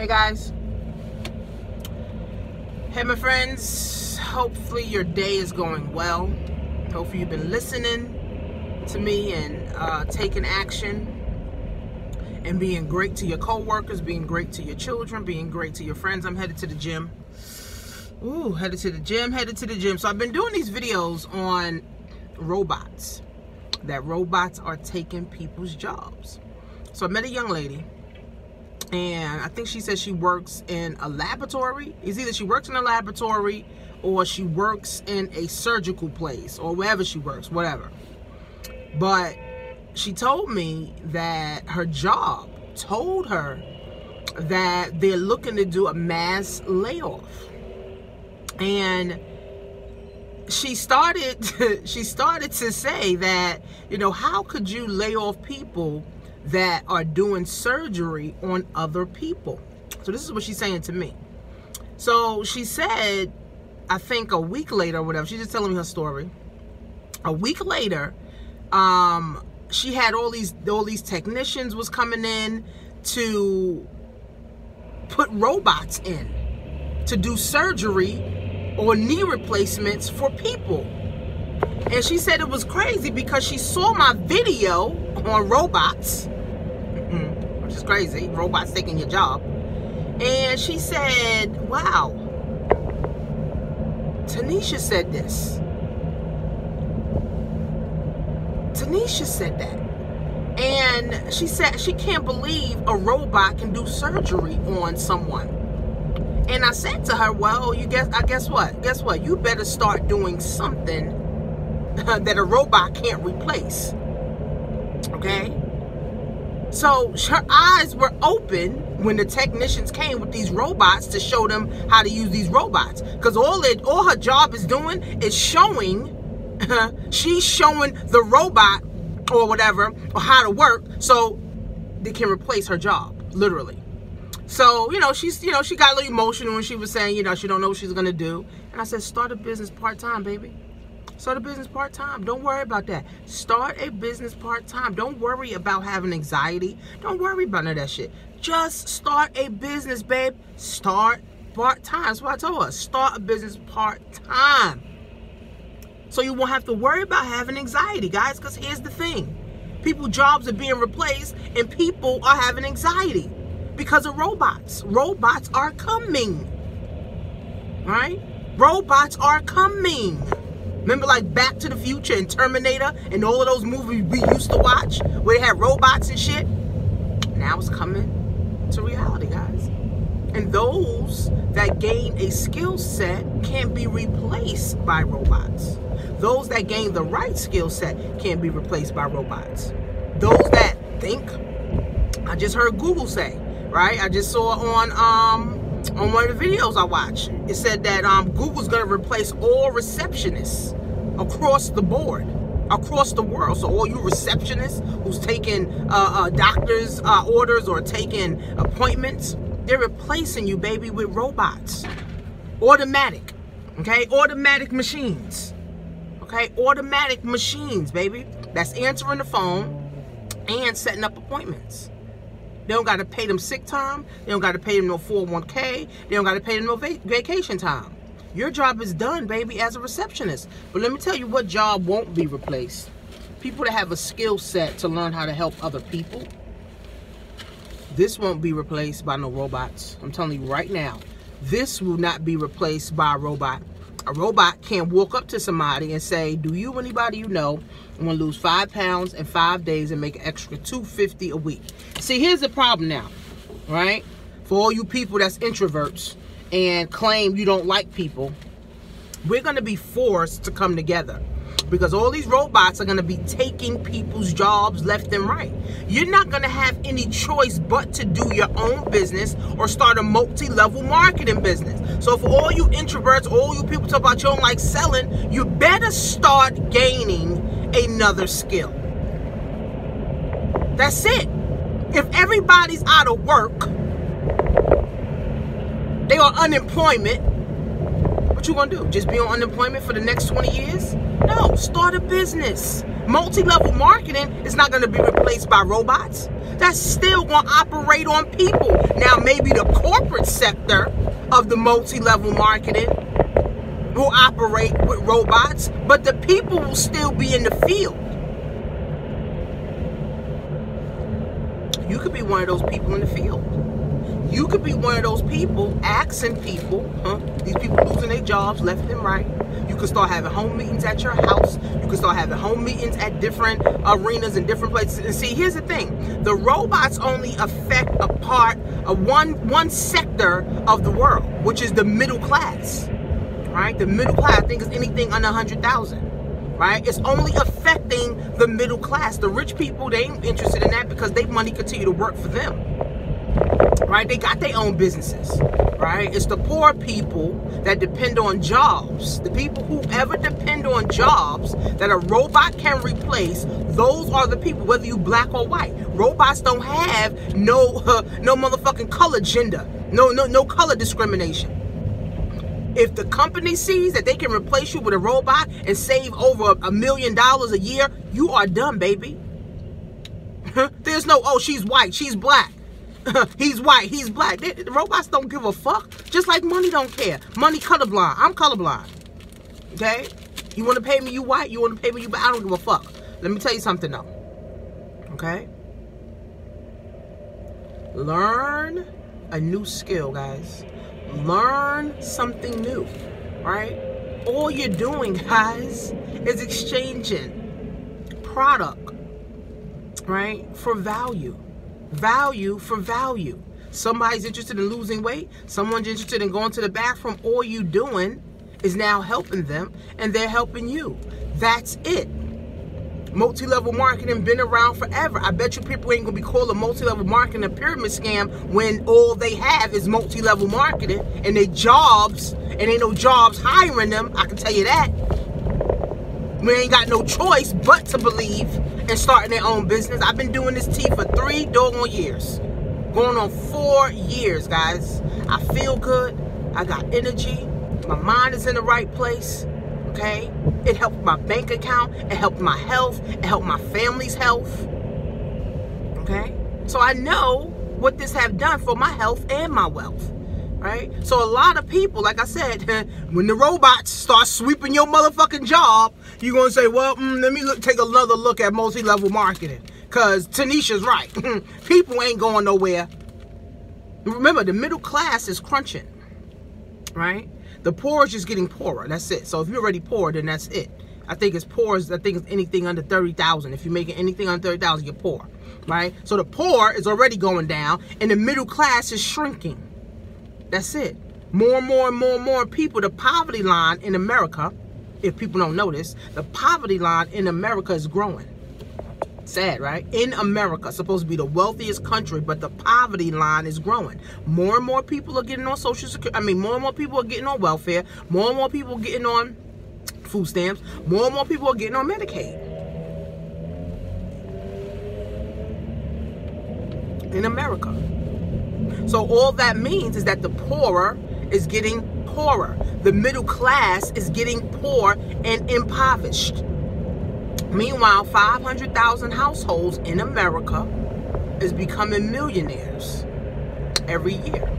Hey guys. Hey my friends. Hopefully your day is going well. Hopefully you've been listening to me and taking action and being great to your co-workers, being great to your children, being great to your friends. I'm headed to the gym. Ooh, headed to the gym. So I've been doing these videos on robots. That robots are taking people's jobs. So I met a young lady, and I think she said she works in a laboratory. It's either she works in a laboratory or she works in a surgical place or wherever she works, whatever. But she told me that her job told her that they're looking to do a mass layoff. And she started to say that, you know, how could you lay off people that are doing surgery on other people? So this is what she's saying to me. So she said, I think a week later or whatever, she's just telling me her story. A week later, she had all these technicians was coming in to put robots in to do surgery or knee replacements for people. And she said it was crazy because she saw my video on robots, which is crazy, robots taking your job. And she said, wow, Tanisha said this. Tanisha said that. And she said she can't believe a robot can do surgery on someone. And I said to her, well, guess what? You better start doing something that a robot can't replace. Okay? So her eyes were open when the technicians came with these robots to show them how to use these robots. Because all her job is doing is showing, she's showing the robot or whatever, or how to work so they can replace her job, literally. So, she got a little emotional when she was saying, she don't know what she's going to do. And I said, start a business part-time, baby. Start a business part-time. Don't worry about that. Start a business part-time. Don't worry about having anxiety. Don't worry about none of that shit. Just start a business, babe. Start part-time. That's what I told her. Start a business part-time. So you won't have to worry about having anxiety, guys, because here's the thing. People's jobs are being replaced and people are having anxiety because of robots. Robots are coming, right? Robots are coming. Remember like Back to the Future and Terminator and all of those movies we used to watch where they had robots and shit? Now it's coming to reality, guys. And those that gain a skill set can't be replaced by robots. Those that gain the right skill set can't be replaced by robots. Those that think, I just heard Google say, right? I just saw on one of the videos I watched. It said that Google's going to replace all receptionists across the board, across the world. So all you receptionists who's taking doctors' orders or taking appointments, they're replacing you, baby, with robots. Automatic, okay? Automatic machines. Okay, automatic machines, baby. That's answering the phone and setting up appointments. They don't got to pay them sick time. They don't got to pay them no 401k. They don't got to pay them no vacation time. Your job is done, baby, as a receptionist. But let me tell you what job won't be replaced. People that have a skill set to learn how to help other people. This won't be replaced by no robots. I'm telling you right now. This will not be replaced by a robot. A robot can't walk up to somebody and say, do you, anybody you know, I'm going to lose 5 pounds in 5 days and make an extra $250 a week. See, here's the problem now, right? For all you people that's introverts and claim you don't like people, we're going to be forced to come together. Because all these robots are going to be taking people's jobs left and right. You're not going to have any choice but to do your own business or start a multi-level marketing business. So for all you introverts, all you people talk about you don't like selling, you better start gaining another skill. That's it. If everybody's out of work, they are unemployment, what you gonna do? Just be on unemployment for the next 20 years? No, start a business. Multi-level marketing is not gonna be replaced by robots. that's still going to operate on people. Now, maybe the corporate sector of the multi-level marketing will operate with robots, but the people will still be in the field. You could be one of those people in the field. You could be one of those people asking people, these people losing their jobs left and right. You could start having home meetings at your house. You could start having home meetings at different arenas and different places. And see, here's the thing. The robots only affect a part of one sector of the world, which is the middle class, right? The middle class, I think, is anything under 100,000, right? It's only affecting the middle class. The rich people, they ain't interested in that because their money continue to work for them, right? They got their own businesses, right? It's the poor people that depend on jobs. The people who ever depend on jobs that a robot can replace, those are the people, whether you black or white. Robots don't have no motherfucking color gender, no color discrimination. If the company sees that they can replace you with a robot and save over $1 million a year, you are done, baby. There's no, oh, she's white, she's black. He's white, he's black. The robots don't give a fuck. Just like money don't care. Money colorblind. I'm colorblind. Okay? You want to pay me, you white. You want to pay me, you black. I don't give a fuck. Let me tell you something, though. Okay? Learn a new skill, guys. Learn something new, right? All you're doing, guys, is exchanging product, right, for value. Value for value. Somebody's interested in losing weight. Someone's interested in going to the bathroom. All you doing is now helping them, and they're helping you. That's it. Multi-level marketing been around forever. I bet you people ain't gonna be calling multi-level marketing a pyramid scam when all they have is multi-level marketing and they jobs, and ain't no jobs hiring them. I can tell you that. We ain't got no choice but to believe in starting their own business. I've been doing this tea for 3 doggone years. Going on 4 years, guys. I feel good. I got energy. My mind is in the right place. Okay? It helped my bank account. It helped my health. It helped my family's health. Okay? So I know what this have done for my health and my wealth. Right? So a lot of people, like I said, when the robots start sweeping your motherfucking job, you're going to say, well, let me take another look at multi-level marketing. Because Tanisha's right. People ain't going nowhere. Remember, the middle class is crunching. Right? The poor is just getting poorer. That's it. So if you're already poor, then that's it. I think it's poor. I think it's anything under 30,000. If you're making anything under 30,000, you're poor. Right? So the poor is already going down, and the middle class is shrinking. That's it. More and more and more and more people. The poverty line in America, if people don't notice, the poverty line in America is growing. Sad, right? In America, supposed to be the wealthiest country, but the poverty line is growing. More and more people are getting on Social Security. I mean, more and more people are getting on welfare. More and more people are getting on food stamps. More and more people are getting on Medicaid. In America. So all that means is that the poorer is getting poorer. The middle class is getting poor and impoverished. Meanwhile, 500,000 households in America is becoming millionaires every year.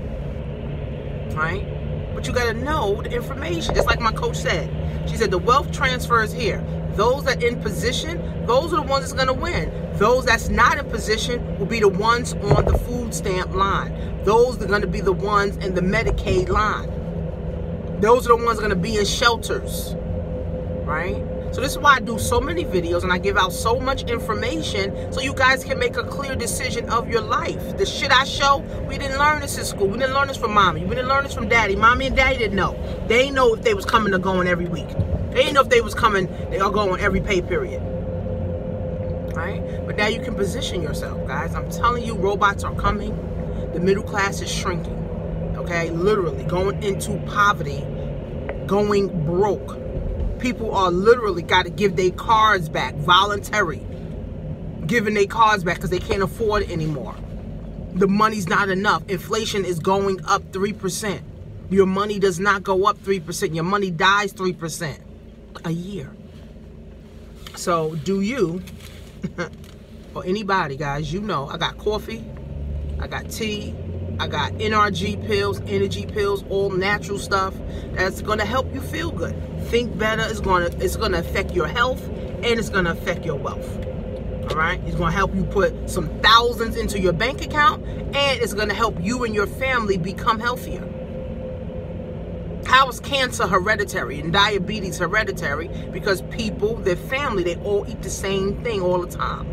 Right? But you got to know the information. Just like my coach said. She said the wealth transfer is here. Those that are in position, those are the ones that's going to win. Those that's not in position will be the ones on the food stamp line. Those are going to be the ones in the Medicaid line. Those are the ones going to be in shelters. Right? So this is why I do so many videos and I give out so much information so you guys can make a clear decision of your life. The shit I show, we didn't learn this in school. We didn't learn this from mommy. We didn't learn this from daddy. Mommy and daddy didn't know. They didn't know if they was coming or going every week. They didn't know if they was coming or going every pay period. Right? But now you can position yourself, guys. I'm telling you, robots are coming. The middle class is shrinking. Okay? Literally going into poverty, going broke. People are literally got to give their cars back, voluntary. Giving their cars back because they can't afford it anymore. The money's not enough. Inflation is going up 3%. Your money does not go up 3%. Your money dies 3% a year. So do you or anybody, guys, you know, I got coffee, I got tea, I got NRG pills, energy pills, all natural stuff that's gonna help you feel good. Think better. It's gonna affect your health, and it's gonna affect your wealth. All right, it's gonna help you put some thousands into your bank account, and it's gonna help you and your family become healthier. How is cancer hereditary and diabetes hereditary? Because people, their family, they all eat the same thing all the time.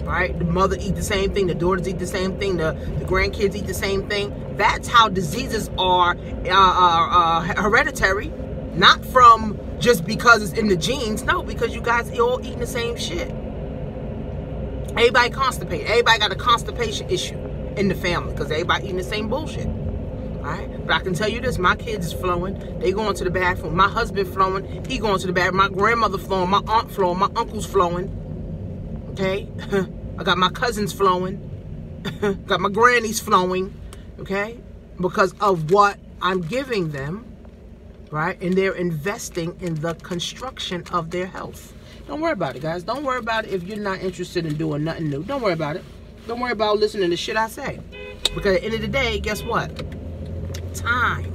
Right? The mother eat the same thing, the daughters eat the same thing, the grandkids eat the same thing. That's how diseases are hereditary. Not from just because it's in the genes. No, because you guys all eating the same shit. Everybody constipated. Everybody got a constipation issue in the family because everybody eating the same bullshit. Alright? But I can tell you this, my kids is flowing. They going to the bathroom. My husband flowing. He going to the bathroom. My grandmother flowing. My aunt flowing. My uncle's flowing. Okay? I got my cousins flowing. Got my grannies flowing. Okay? Because of what I'm giving them. Right? And they're investing in the construction of their health. Don't worry about it, guys. Don't worry about it if you're not interested in doing nothing new. Don't worry about it. Don't worry about listening to shit I say. Because at the end of the day, guess what? Time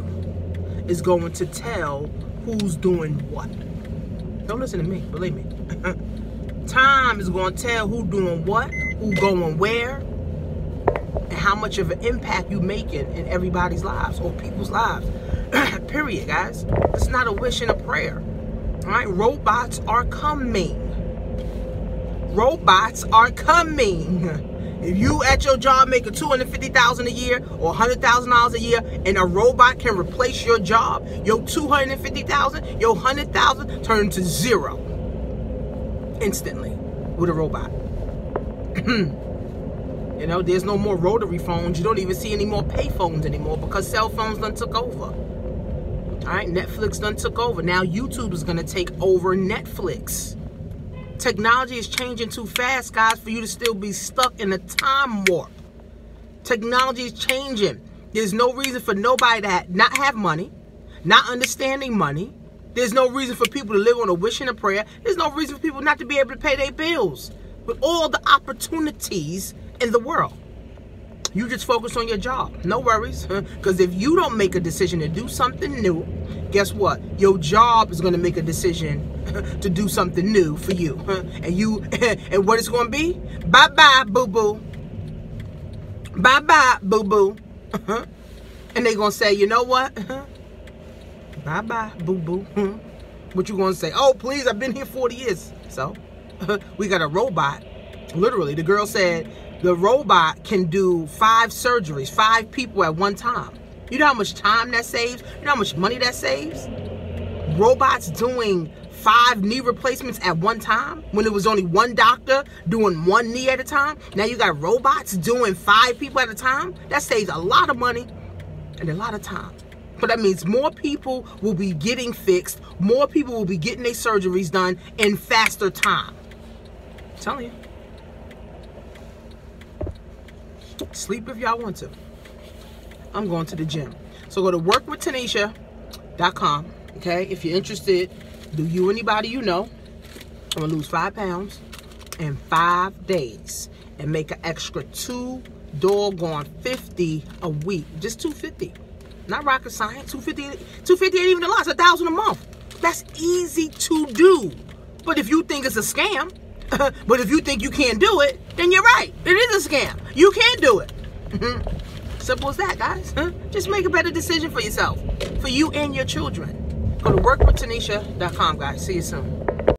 is going to tell who's doing what. Don't listen to me. Believe me. Time is going to tell who's doing what, who's going where, and how much of an impact you making in everybody's lives or people's lives. Period, guys. It's not a wish and a prayer. All right? Robots are coming. Robots are coming. If you at your job making $250,000 a year or $100,000 a year, and a robot can replace your job, your $250,000, your $100,000 turn to zero instantly with a robot. You know, there's no more rotary phones. You don't even see any more pay phones anymore because cell phones done took over. All right, Netflix done took over. Now YouTube is going to take over Netflix. Technology is changing too fast, guys, for you to still be stuck in a time warp. Technology is changing. There's no reason for nobody to not have money, not understanding money. There's no reason for people to live on a wish and a prayer. There's no reason for people not to be able to pay their bills with all the opportunities in the world. You just focus on your job. No worries. Because if you don't make a decision to do something new, guess what? Your job is going to make a decision to do something new for you. And what it's going to be? Bye-bye, boo-boo. Bye-bye, boo-boo. And they're going to say, you know what? Bye-bye, boo-boo. What you going to say? Oh, please, I've been here 40 years. So, we got a robot. Literally, the girl said the robot can do 5 surgeries, 5 people at one time. You know how much time that saves? You know how much money that saves? Robots doing 5 knee replacements at one time when it was only one doctor doing 1 knee at a time. Now you got robots doing 5 people at a time. That saves a lot of money and a lot of time. But that means more people will be getting fixed. More people will be getting their surgeries done in faster time. I'm telling you. Sleep if y'all want to. I'm going to the gym. So go to workwithtanisha.com. Okay, if you're interested, do you anybody you know? I'm gonna lose 5 pounds in 5 days and make an extra $250 a week. Just $250. Not rocket science. $250 ain't even a lot. It's $1,000 a month. That's easy to do. But if you think it's a scam, but if you think you can't do it, then you're right. It is a scam. You can't do it. Simple as that, guys. Just make a better decision for yourself, for you and your children. Go to workwithtanisha.com, guys. See you soon.